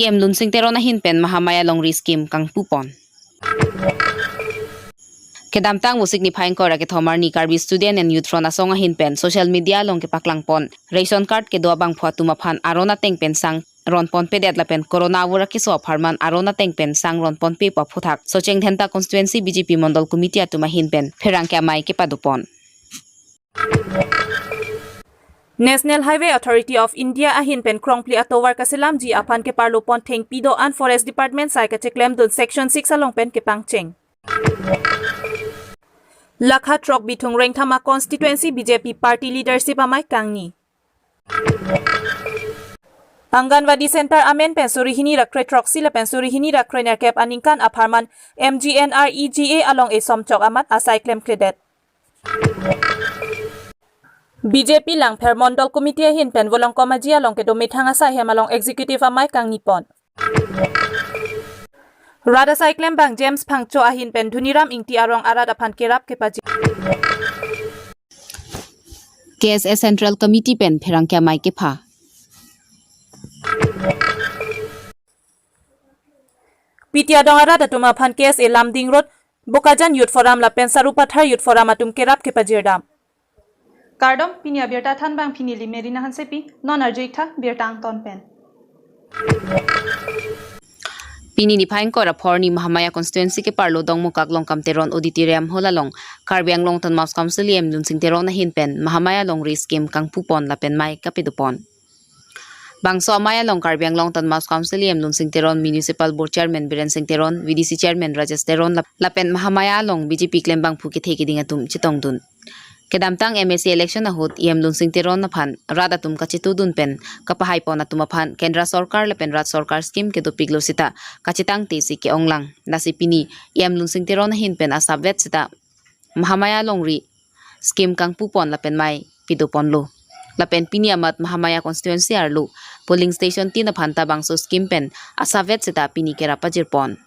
lunsing tero na hinpen mahamaya longri scheme kang pupon. Kedamtang musik ni phain kora ke thomar ni Karbi student and youth front asonga hinpen social media long ke paklangpon ration card ke doabang phuatuma phan arona tengpen sang ronpon pedet lapen corona wura ki so pharman arona tengpen sang ronpon pe pa phuthak socheng thenta constituency BJP mondol committee atuma hinpen pherang ke mai ke padupon. National Highway Authority of India ahin pen krongpli atowar kasilam ji aphan ke parlopon theng pido an Forest Department sai ka cheklem dun section 6 along pen ke pangcheng. Lakha trok bitung rengthama constituency BJP party leadership amai kangni. Anganwadi center amen pensuri hini rakre trok sila pensuri hini rakre nerkep aningkan apharman MGNREGA along a somchok amat asai claim credit. BJP lang per mondol committee hin pen volong komaji along ke domithanga sa hemalong executive amai kangni pon. Rada cyclem bang James Pangcho ahin pen dhuniram ingti arong arad aphan kerap ke paji. KSS Central Committee pen pherang kya mai ke pha. Pitia dong arad atuma aphan KSA Lamding Road Bokajan Youth Forum la pen Sarupathar Youth Forum atum kerap ke pajirdam. Kardom Pini Abirta than bang Pini limerina hansepi non arjitha Birta ton pen. Pini ni phain kora phorni mahamaya constituency ke parlo dong mukak long kamteron auditorium holalong Karbi Anglong Mouse Council lunsing teron na hinpen mahamaya longri scheme kang pupon lapen mai kapidupon. Bangso amaya long Karbi Anglong Mouse Council lunsing teron municipal board chairman Biren Singh Teron VDC chairman Rajesh Teron lapen mahamaya long BJP klembang phuki theki dingatum chitong dun. Kedamtang MSC election na hut lunsing teron na phan radatum kachitu dun pen kapahay po na tumaphan kendra sarkar lapen rat sarkar scheme ke dupiglo sita kachitang tisi ke onglang nasi Pini lunsing teron na hinpen asabvet sita mahamaya longri scheme kang pupon lapen mai pidupon lo lapen Pini amat mahamaya constituency arlo polling station tin na phan tabangso scheme pen asabvet sita Pini kera pajirpon.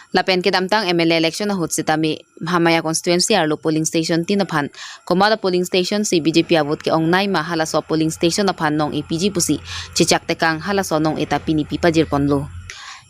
Lapen kedamtang MLA election na hut sitami mahamaya constituency arlo polling station tinaphan komada polling station si BJP abot ke ongnai ma halaso polling station na phan nong EPG pusi chichak tekang halaso nong eta Pini pipajir ponlo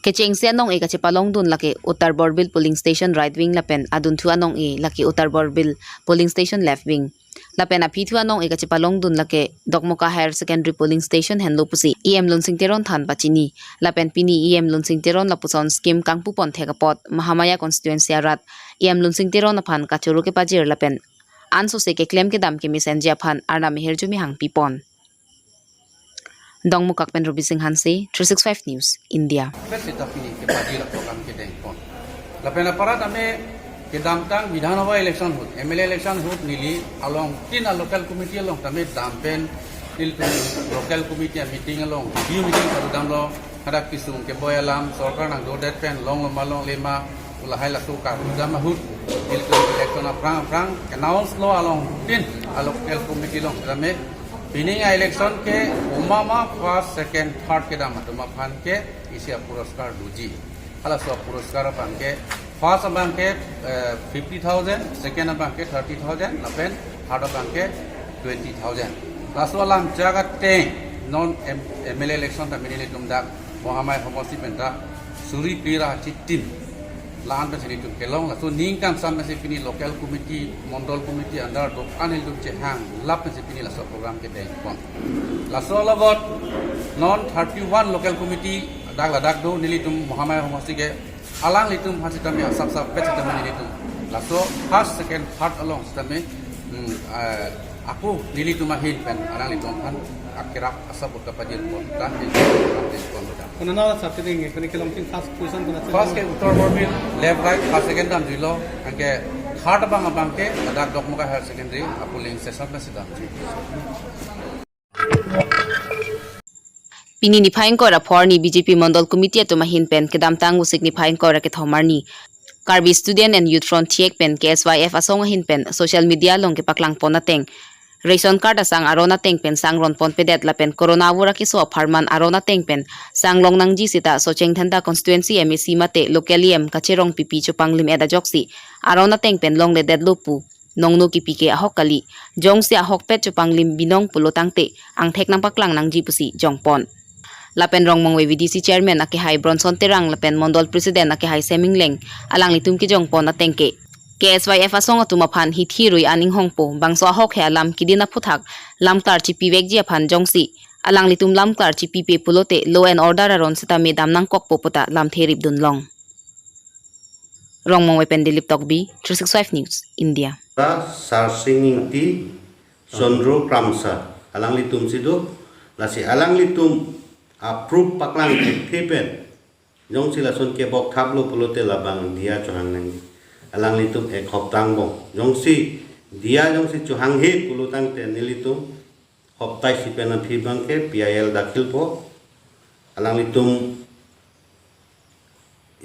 kecheng se nong e kachepalong dun laki Uttar Borbil polling station right wing lapen adun thua nong e laki Uttar Borbil polling station left wing lapen api thua nong e kachepalong dun laki Dokmoka Higher Secondary polling station henlo pusi lunsing teron than pachini lapen Pini lunsing teron lapuson scheme kang pupon thekapot mahamaya constituency arat lunsing teron na phan kachuru ke pajir lapen anso se ke claim ke dam ke messenger phan arna meherjumi hang pipon. Dongmukak pen Ruby Singh Hansi 365 News India. Lapen aparat ame kedamtang Vidhanava election hut MLA election hut nili along tin local committee along tame dampen til local committee meeting along view meeting kadam lo hadak kisung ke boy alam sarkar nang do detpen long malong lema ulahai la tukar dam hut til election prang announce lo along tin local committee long tame Pini election ke umama first second third ke dam atuma phan ke isia puraskar doji hala so puraskar pan ke first abang ke 50,000 second abang ke 30,000 lapen third abang ke 20,000 lasolam jagat te non MLA election ta Nelitum dak mohamai homosi penta suri pira chitin lan ta Nelitum kelong la so ningkam samne se Pini local committee mondol committee andar do anil du chehang lap se Pini la so program ke te pon la so logot non 31 local committee dak la dak do Nelitum mohamai homosi ke alang litum hasitami asap petitami Nelitum la so first second third along stame aku Nelitum ahin pen alang litum kan akhirat asap utapajir pon dan pon Kunana sabte denge kuni kelong tin first position kuna first ke Uttar Borbil left right first second dam dilo angke third abang ke adak Dokmoka Higher Secondary polling session na sidam Pini ni phain kora phorni BJP mondol committee atuma hinpen kedamtang musik ni phain kora ke thomarni Karbi student and youth front thiek pen KSYF asonga hinpen social media long ke paklang ponateng ration card asang arona tengpen sang ronpon pedet lapen corona wura ki so pharman arona tengpen sang long nangji sita socheng thanda constituency MEC mate localium kacherong pipi chupanglim eda joksi arona tengpen long le dedlupu nongnu ki pike ahok kali jong se ahok pet chupanglim binong pulotangte ang thek nang paklang nangji pusi jongpon lapen rongmong VDC chairman ake hai Bronson Terang lapen mondol president ake hai Semingleng alang litum ki jong pon atengke KSYF asong atuma phan hi thirui aning hongpo bangso ahok he alam kidina phuthak lamkar chi piwek ji aphan jongsi alang litum lamkar chi pipe pulote law and order aron sita me damnang kokpo pota lam therip dunlong rongmong wepen Dilip Tokbi 365 News India sarsinging ti sondro kramsa alang litum sido lasi alang litum approve paklang kepen jong sila son kebok tablo pulote labang dia chohang nang alang litum ek hoptang bong jong si dia jong si chohang he pulutang te Nelitum hoptai si pena phibang ke PIL dakil po alang litum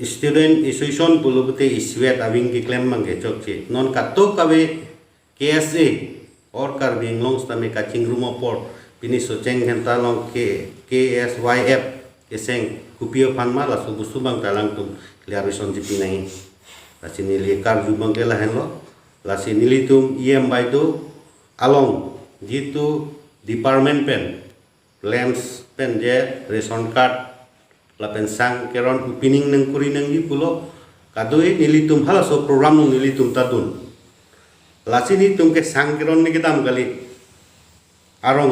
student association pulubute iswet awing ki claim mangge chokche non kato kawe KSA or Karbi Anglong stame kaching rumo por pini socheng henta long ke KSYF keseng kupio panma la subusubang talang tum clarison jipi nahi lasi nili kar jubang ke la henlo lasi Nelitum by do along jitu department pen lands pen je ration card lapen sang keron upining nang kuri nang di pulo kadoi Nelitum hala so program nung Nelitum tadun lasi Nelitum ke sang keron ni kitam kali arong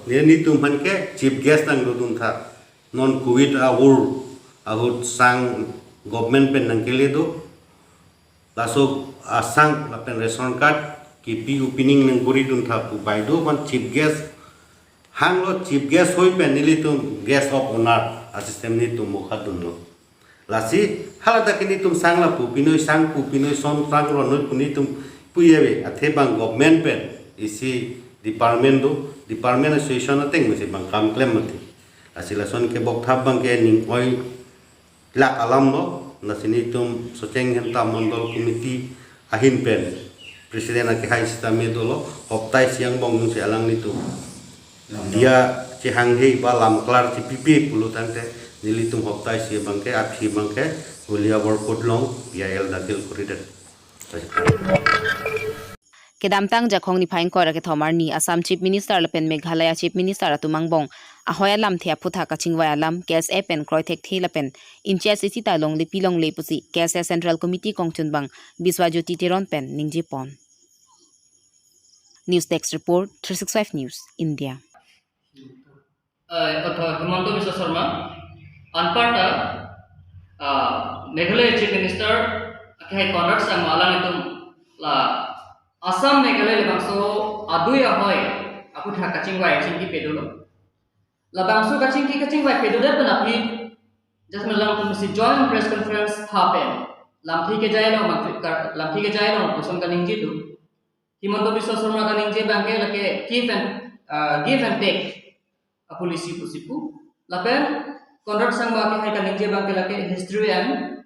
Nelitum han ke chief guest nang dudun tha non covid ahur sang government pen nang kele do laso asang lapen ration card kipi upining nang kuri dun tha pai do ban chief guest hanglo chief guest hoi pen Nelitum guest of honor asistem Nelitum mukhadun lo lasi halata Nelitum sang la pupinoi son sang ro noi Nelitum puyebe athe bang government pen isi department association ateng mese bang kam claim mati asila son ke bok thab bang ke ning oi lak alam lo lasi Nelitum socheng henta mondol committee ahin pen presiden ake hai stame dolo hoptai siang bong nung se alang Nelitum dia cehang hei ba lam klar ci pipi pulutan te Nelitum hoptai si bangke athi bangke ulia workod long PIL dakil kuridan kedamtang jakhong ni phain kora ke thomar ni Assam Chief Minister lapen Meghalaya Chief Minister atumangbong ahoya lam thia phutha kachingwa alam KSA pen kroithek thi lapen incha sisi ta long lipi long lepusi KSA Central Committee kongchun bang Biswajyoti Tiron pen ningji pon News Desk Report 365 News India Himanto Biswa Sharma Anparta Meghalaya Chief Minister akhai conduct sang alang itum la Assam Meghalaya labangso adui ahoy aku tha kaching wai ching ki pedulo labangso kaching wai pedulo panapi jasme lang tum si joint press conference happen lamthi ke jai lo pusam kaning ji tu Himanto Biswa Sharma kaning ji bangke lake give and take polisi pusipu lapen conduct sang ba ke kaning je bangke lake history and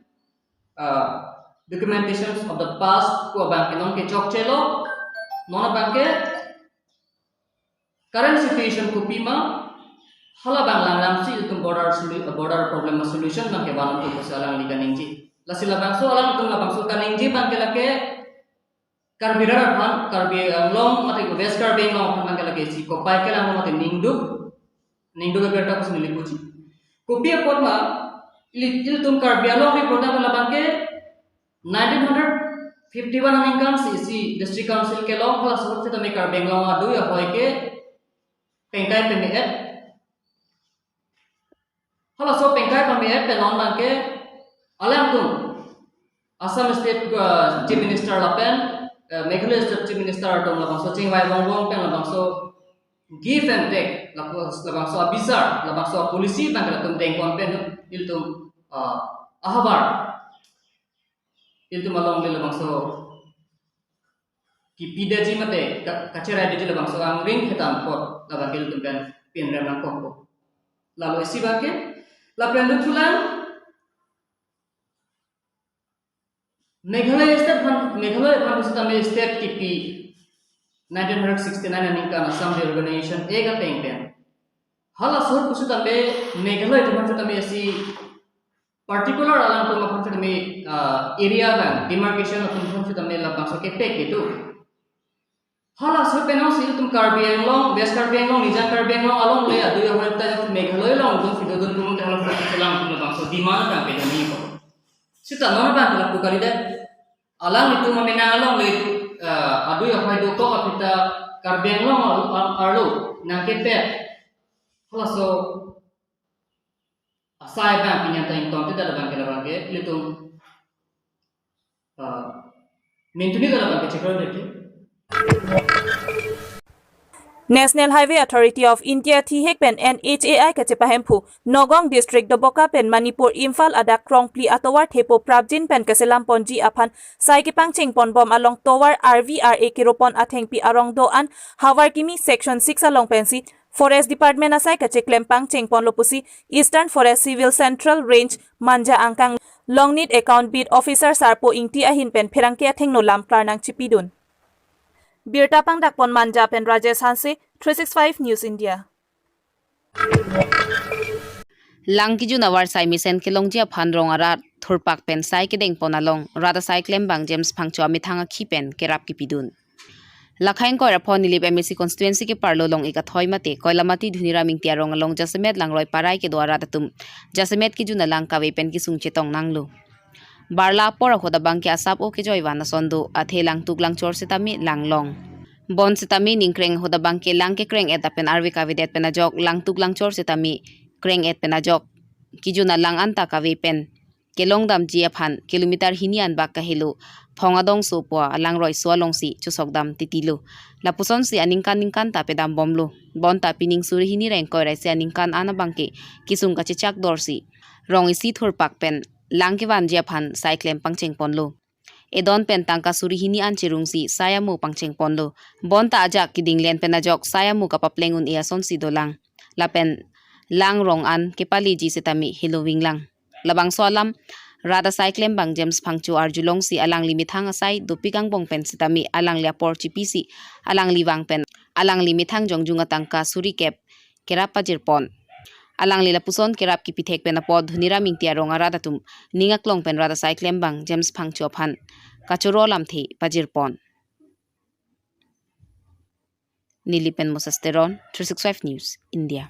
documentations of the past ko bangke non ke chok chelo non bangke current situation ko pima hala banglang lamsi tum border problem solution bangke banam ko salang li kaning ji lasila bangso alang tum labangso kaning ji bangke lake Karbi Aphan Karbi Anglong mate West Karbi Anglong bangke lake si ko pai ke lang mate India Karbi Anglong Network Kopia Potma Nelitum Karbi Anglong Network labang ke 1951 amingkan si district council kelok hala sebab kita make Karbi Anglong adu ya hoy ke pengkai pemiet hala so pengkai pemiet penon bang ke alamtum Assam State Chief Minister lapen Meghalaya State Chief Minister dong labang so chingwai bong pen labang so give and take labangso abisar labangso polisi bangkala tum dengkon pen Nelitum ahabar Nelitum along le labangso ki pidaji mate kachera de labangso ang ring hetam pot labang Nelitum pen pin rem nang ko lalu isi bangke lapen dutulan Meghalaya state kipi 1969 aninka Assam Organization ega tengpen hala sur kusu tambe Meghalaya demarcation tambe si particular alam to mapun tambe area ban demarcation of information tambe labang so kepek itu hala so penang Nelitum Karbi Anglong West Karbi Anglong India Karbi Anglong along le adui Abirta jok Meghalaya long dun fido dun tumung tehala selang tum labangso di mana kan pe demi ko sita nona ban telah kali deh alang itu amena along le adui apa itu kok apita Karbi Anglong arlo nang kepe hala so asai ban pinya ta ington tidak ada ban kela ban ke Nelitum mintuni kada ban ke cekar deh. National Highway Authority of India thihek pen NHAI ka chepahempu Nogong District Doboka pen Manipur Imphal adak krongpli atowar thepo prapjin pen kaselam ponji aphan sai ki pangching ponbom along towar RVRA kiropon athengpi arong do an hawar kimi section 6 along pensi Forest Department asai ka cheklem pangching pon lopusi Eastern Forest Civil Central Range manja angkang longnit account bid officer sarpo ingti ahin pen pherangke athengno lamklar nang chipidun Birta Pangdak pon manja pen Rajesh Hanse 365 News India. Lang ki juna war sai misen kelong jia phan rong ara thurpak pen sai ke deng pon along rada sai klem bang James phangcho mi thanga khi pen kerap ki pidun. Lakhain ko rapon nilip MSC constituency ke parlo long ika thoi mate koilamati dhunira ming tia rong along jasemet langroi parai ke dwara tatum jasemet ki juna lang kawe pen ki sung chetong nanglu. Barla por hoda bangki asap o ke joiwana sondo athe lang tuk lang chor sitami lang long bon sitami ningkreng hoda bangki lang ke kreng et apen arwi kavidet penajok lang tuk lang chor sitami kreng et penajok kijuna lang anta kavi pen kelong dam ji aphan kilometer hinian bak kahilo phongadong so po alang roi swalong si chusok dam titilo lapuson si aningkan ta pedam bomlo bon ta pining suri hini reng koi rai se aningkan ana bangki kisung ka chichak dorsi rong isi thur pak pen Langkiwan Japan cyclem pangcheng ponlo. Edon pen tangka suri hini an chirungsi sayamu pangcheng ponlo. Bonta ajak kiding len penajok sayamu kapaplengun iason si dolang. Lapen lang rong an kepali ji sitami hilowing lang. Labangso alam rada cyclem bang James pangchu arjulong si alang limithang asai dupikang bong pen sitami alang liapor chipisi alang liwang pen alang limithang jongjunga tangka suri kep kerapa jirpon. Alang lila puson kerap ki pithek pen apod nira mingtia ronga rada tum ningaklong pen rada cyclem bang James phangcho phan kachuro lamthe pajirpon Nelitum Mosasteron 365 News India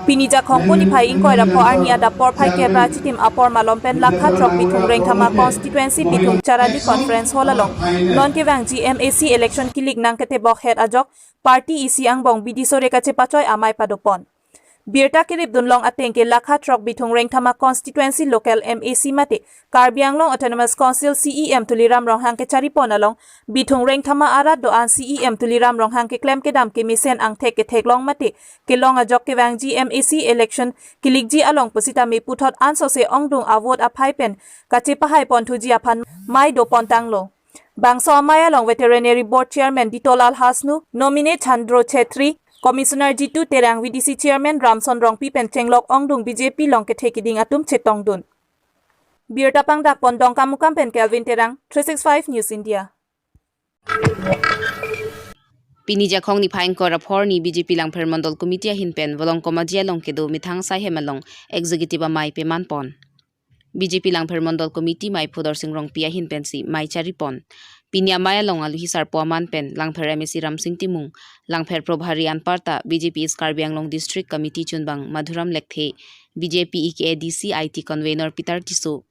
Pinija khongponi phai ingkoi rapo arni adap por phai kebra chitim apor malompen lakha trok bithung rengthama constituency bithung charali conference hall along non kewang GMAC election kilik nangkete bok head ajok party isi angbong bidisore kache pachoi amai padopon Birta kirip dunlong atengke lakha trok bithung rengthama constituency local MAC mate Karbi Anglong Autonomous Council CEM tuliram ronghang ke charipon along bithung rengthama arat do an CEM tuliram ronghang ke klem ke dam ke misen angthe ke theklong mate kelong ajok ke wang GMAC election kilikji along pusita me puthot ansose ongdung award aphai pen kache pahai pon thuji aphan mai do pon tanglo bangso amaya long veterinary board chairman Ditolal Hasnu nominate Chandro Chetri Commissioner Jitu Terang VDC Chairman Ramson Rongpi Penchenglok Ongdung BJP Longke Thekiding Atum Chetong Dun. Birta Pangdak Pondong Kamukam Pen Kelvin Terang 365 News India. Pini jakhong ni phain ko rapor ni BJP lang permandol committee hin pen volong komajia long kedo mithang sai hemalong executive mai peman pon. BJP lang permandol committee mai phodor singrong pia hin pen si mai charipon. Pinya maya long alu hisar puaman pen lang pher MSC Ramsing Timung lang pher Probhari Anparta BJP Karbi Anglong District Committee chunbang Madhuram Lekthe BJP EKDC IT Convener Peter Tiso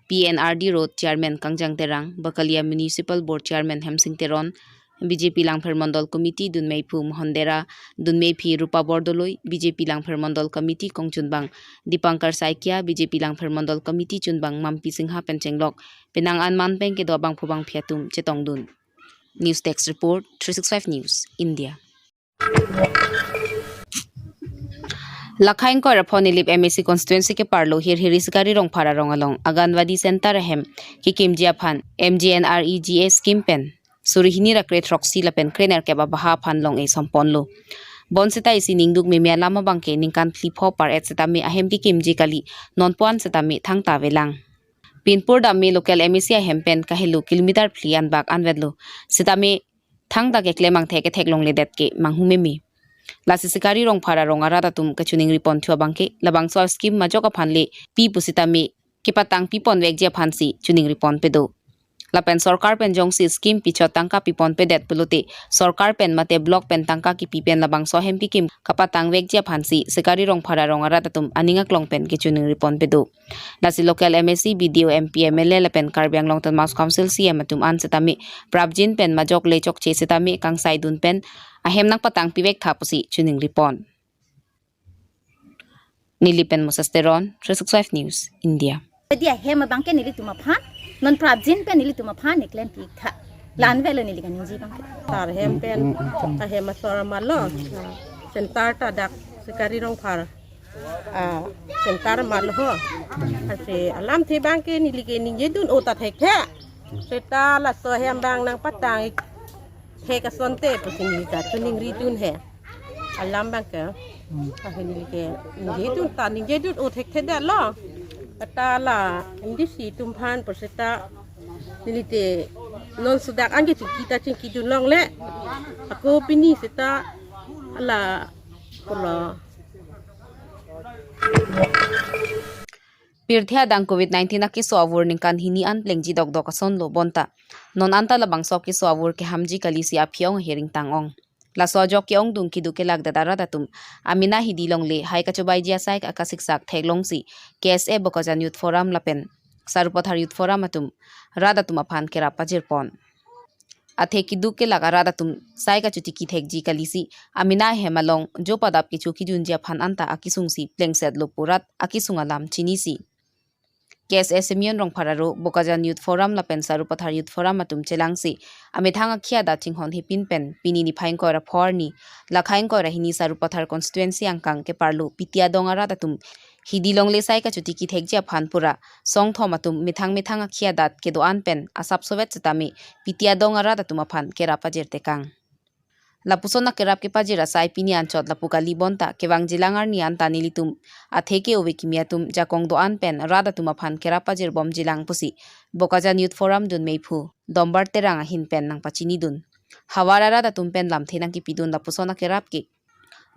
PNRD Road Chairman Kangjang Terang Bakalia Municipal Board Chairman Hemsing Teron BJP lang pher Mandal Committee Dunmei Phu Mohondera Dunmei Phi Rupa Bordoloi BJP lang pher Mandal Committee Kongchunbang Dipankar Saikia BJP lang pher Mandal Committee chunbang Mampi Singha Penchenglok Penangan Manpeng ke dobang phubang phiatum chetong dun News Text Report 365 News India Lakhain ko rapon nilip MSC constituency ke parlo hirisikari rong phara rong along Aganwadi Center hem kikim jiaphan MGNREGA scheme pen surihini rakre troxi lapen krener ke babaha phan long e samponlo bonseta isi ningduk memia lama bangke ningkan flip hopper et setami ahem kikim ji kali nonpuan setami thang tawelang Pinpur dami local MSC hempen kahelu kilometer flian bak anvedlo setami thang da ke klemang theke theklong le det ke manghumemi Lasisikari rong phara rong arada tum kachuning ripon thua bangke labangso scheme majoka phanle pi pusitami kipatang pipon wekjia phansi chuning ripon pedo lapen sarkar pen jongsi scheme Pachethang ka pipon pedet pelute sarkar pen mate block pen tangka ki pipen labangso hem pikim kapatang wekjia phansi sekari rong phara rong ara tatum aninga klong pen kichuning ripon pedu lasi local MSC BDO MP MLA lapen Karbi Anglong Mouse Council CM atum an setami prapjin pen majok lechok che setami kang saidun pen ahem nak patang piwek thapusi chuning ripon Nelitum Mosasteron 365 News India dia hema bangke Nelitum aphan non prapjin pe Nelitum aphan eklen pirthe lan velo nilikan ji bangke tar hem pen ta hema sora malo sentar ta dak sekari rong phar sentar mal ho ase alamthe bangke nilike ninje dun ota thekhe seta la so hem bang nang patang he ka sonte pusini ta tuning ri dun he alam bangke ta nilike ninje dun ta ninje dun ota thekhe da lo ta la indisi tumphan perseta nilite non sudak ange kita cingki dun long le aku pini seta ala pula pirthe adang COVID-19 ki so awur ningkan hini an plengji dok dok ason lo bonta non anta labangso ki so awur ke hamji kalisi aphiong hering tangong la so jok ki ong dung ki du ke lag dadara datum amena hidilong le hai ka chobai jia sai akasik sak theglong si KSA bokajan youth forum lapen sarupathar youth forum atum radatum aphan kera pajirpon athe ki du ke lag radatum sai ka chuti ki thekji kalisi amena hemalong jo padap ki chuki junjia phan anta akisung si plengset lo purat akisung alam chinisi KSA Simeon rong phararo bokajan youth forum la pen sarupathar youth forum atum chelangsi amethanga khia da chinghon hi pin pen pini ni phaing ko ra phorni lakhaing ko ra hini sarupathar constituency angkang ke parlo pitia dongara datum hidilong le sai ka chuti ki thekja phanpura song thomatum mithang khia dat ke do an pen asap sovet chetami pitia dongara datum aphan ke ra pajerte kang lapusona kerap ke pajira sai pini anchot lapuka libonta kewang jilangar ni anta Nelitum atheke owe kimiatum jakong do an pen rada tuma phan kerap pajir bom jilang pusi bokajan youth forum dun meipu dombar terang hin pen nang pachini dun hawara rada tum pen lam thenang ki pidun lapusona kerap ki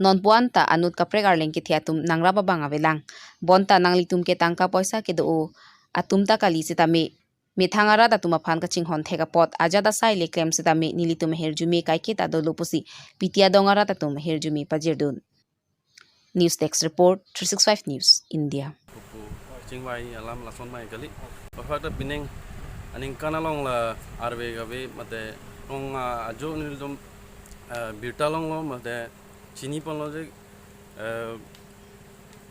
non puanta anut kaprek arleng ki thiatum nangra babang avelang bonta Nangli ke tangka poisa ke do atumta kali sitame mithangara da tuma phan ka chinghon theka pot ajada sai le claim sitame Nelitum herjumi kaike ta dolupusi pitia dongara ta tum herjumi pajirdun news text report 365 news India chingwai alam lason mai kali pakha pining aning kanalong la arve gabe mate ong ajo Nelitum Birta long lo mate chini pon lo je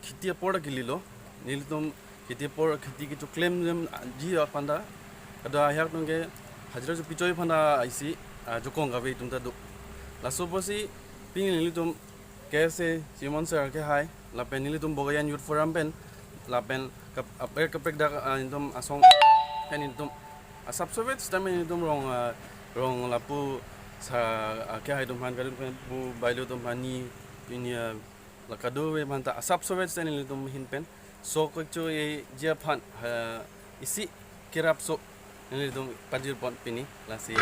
khitia poda kililo Nelitum kiti por kiti ki to claim them ji panda ada ayak nge hajra ju pichoi phanda aisi jokong gabe tumta do la sobosi ping Nelitum kese simon sir ke hai la pen Nelitum bogayan youth forum pen la pen kapek da indom asong pen indom asap sovet stamen indom rong lapu sa ke hai dum han kadum pu bailo dum hani pinia la kado we manta asap sovet stamen Nelitum hin pen so ko chu e jia phan isi kirap so Nelitum pajir pon pini lasi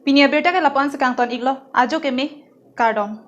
Pini Abirta ke lapan sekang ton iglo ajo ke me kardom